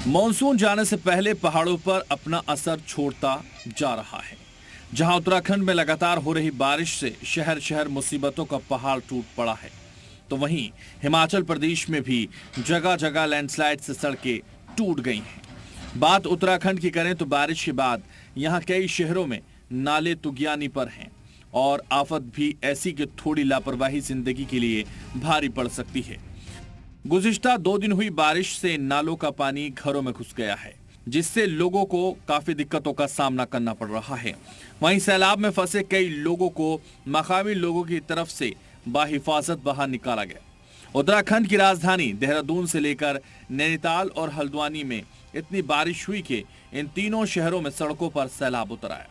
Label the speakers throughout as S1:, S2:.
S1: Monsoon जाने से पहले पहाड़ों पर अपना असर छोड़ता जा रहा है। जहां उत्तराखंड में लगातार हो रही बारिश से शहर शहर मुसीबतों का पहाड़ टूट पड़ा है, तो वहीं हिमाचल प्रदेश में भी जगह जगह लैंडस्लाइड से सड़कें टूट गई हैं। बात उत्तराखंड की करें तो बारिश के बाद यहां कई शहरों में नाले तुगयानी पर हैं और आफत भी ऐसी कि थोड़ी लापरवाही जिंदगी के लिए भारी पड़ सकती है। गुज़िश्ता 2 दिन हुई बारिश से नालों का पानी घरों में घुस गया है, जिससे लोगों को काफी दिक्कतों का सामना करना पड़ रहा है। वहीं सैलाब में फंसे कई लोगों को मकामी लोगों की तरफ से बाहिफाजत बाहर निकाला गया। उत्तराखंड की राजधानी देहरादून से लेकर नैनीताल और हल्द्वानी में इतनी बारिश हुई कि इन तीनों शहरों में सड़कों पर सैलाब उतर आया।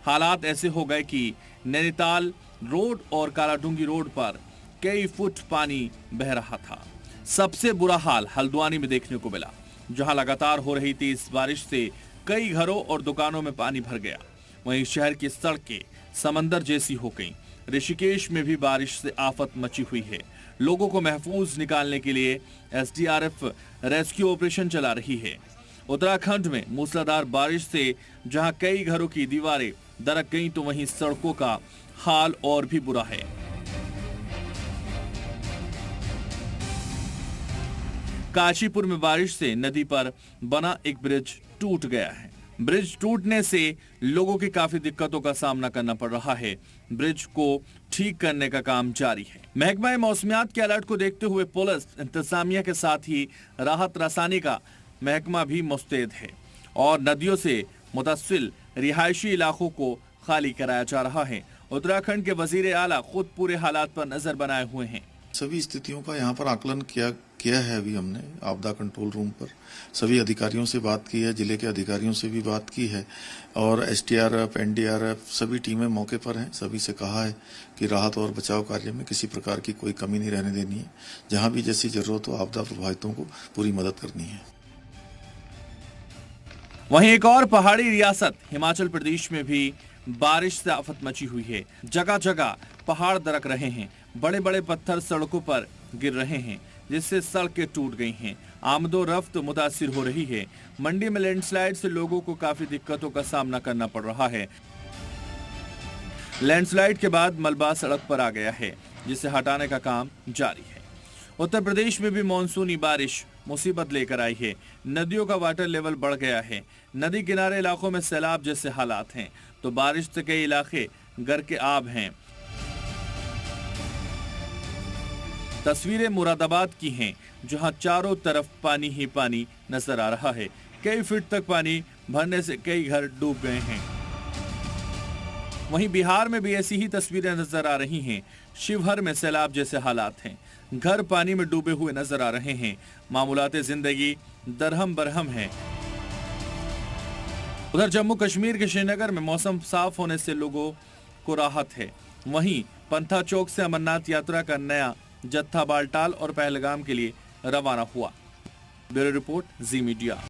S1: हालात ऐसे हो गए कि नैनीताल रोड और कालाडूंगी रोड पर कई फुट पानी बह रहा था। सबसे बुरा हाल हल्द्वानी में देखने को मिला, जहां लगातार हो रही तेज बारिश से कई घरों और दुकानों में पानी भर गया। वहीं शहर की सड़कें समंदर जैसी हो गईं। ऋषिकेश में भी बारिश से आफत मची हुई है। लोगों को महफूज निकालने के लिए एसडीआरएफ रेस्क्यू ऑपरेशन चला रही है। उत्तराखंड में मूसलाधार बारिश से जहां कई घरों की दीवारें दरक गईं, तो वहीं सड़कों का हाल और भी बुरा है। काशीपुर में बारिश से नदी पर बना एक ब्रिज टूट गया है। ब्रिज टूटने से लोगों की काफी दिक्कतों का सामना करना पड़ रहा है। ब्रिज को ठीक करने का काम जारी है। महकमा मौसमियात के अलर्ट को देखते हुए पुलिस इंतजामिया के साथ ही राहत रसानी का महकमा भी मुस्तैद है और नदियों से मुतसिल रिहायशी इलाकों को खाली कराया जा रहा है। उत्तराखंड के वजीर आला खुद पूरे हालात पर नजर बनाए हुए हैं।
S2: सभी स्थितियों का यहाँ पर आकलन किया है। अभी हमने आपदा कंट्रोल रूम पर सभी अधिकारियों से बात की है, जिले के अधिकारियों से भी बात की है और एसडीआरएफ, एनडीआरएफ सभी टीमें मौके पर हैं। सभी से कहा है कि राहत और बचाव कार्य में किसी प्रकार की कोई कमी नहीं रहने देनी है। जहां भी जैसी जरूरत हो आपदा प्रभावितों को पूरी मदद करनी है।
S1: वहीं एक और पहाड़ी रियासत हिमाचल प्रदेश में भी बारिश से आफत मची हुई है। जगह जगह पहाड़ दरक रहे हैं, बड़े बड़े पत्थर सड़कों पर गिर रहे हैं, जिससे सड़कें टूट गई हैं। आमदो रफ्त मुतासिर हो रही है। मंडी में लैंडस्लाइड से लोगों को काफी दिक्कतों का सामना करना पड़ रहा है। लैंडस्लाइड के बाद मलबा सड़क पर आ गया है, जिसे हटाने का काम जारी है। उत्तर प्रदेश में भी मानसूनी बारिश मुसीबत लेकर आई है। नदियों का वाटर लेवल बढ़ गया है। नदी किनारे इलाकों में सैलाब जैसे हालात हैं, तो बारिश से कई इलाके गर के आब हैं। तस्वीरें मुरादाबाद की हैं, जहां चारों तरफ पानी ही पानी नजर आ रहा है। कई फीट तक पानी भरने से कई घर डूब गए हैं। वहीं बिहार में भी ऐसी ही तस्वीरें नजर आ रही हैं। शिवहर में सैलाब जैसे हालात हैं, घर पानी में डूबे हुए नजर आ रहे हैं। मामूलाते जिंदगी दरहम बरहम है। उधर जम्मू कश्मीर के श्रीनगर में मौसम साफ होने से लोगों को राहत है। वहीं पंथा चौक से अमरनाथ यात्रा का नया जत्था बालटाल और पहलगाम के लिए रवाना हुआ। ब्यूरो रिपोर्ट, जी मीडिया।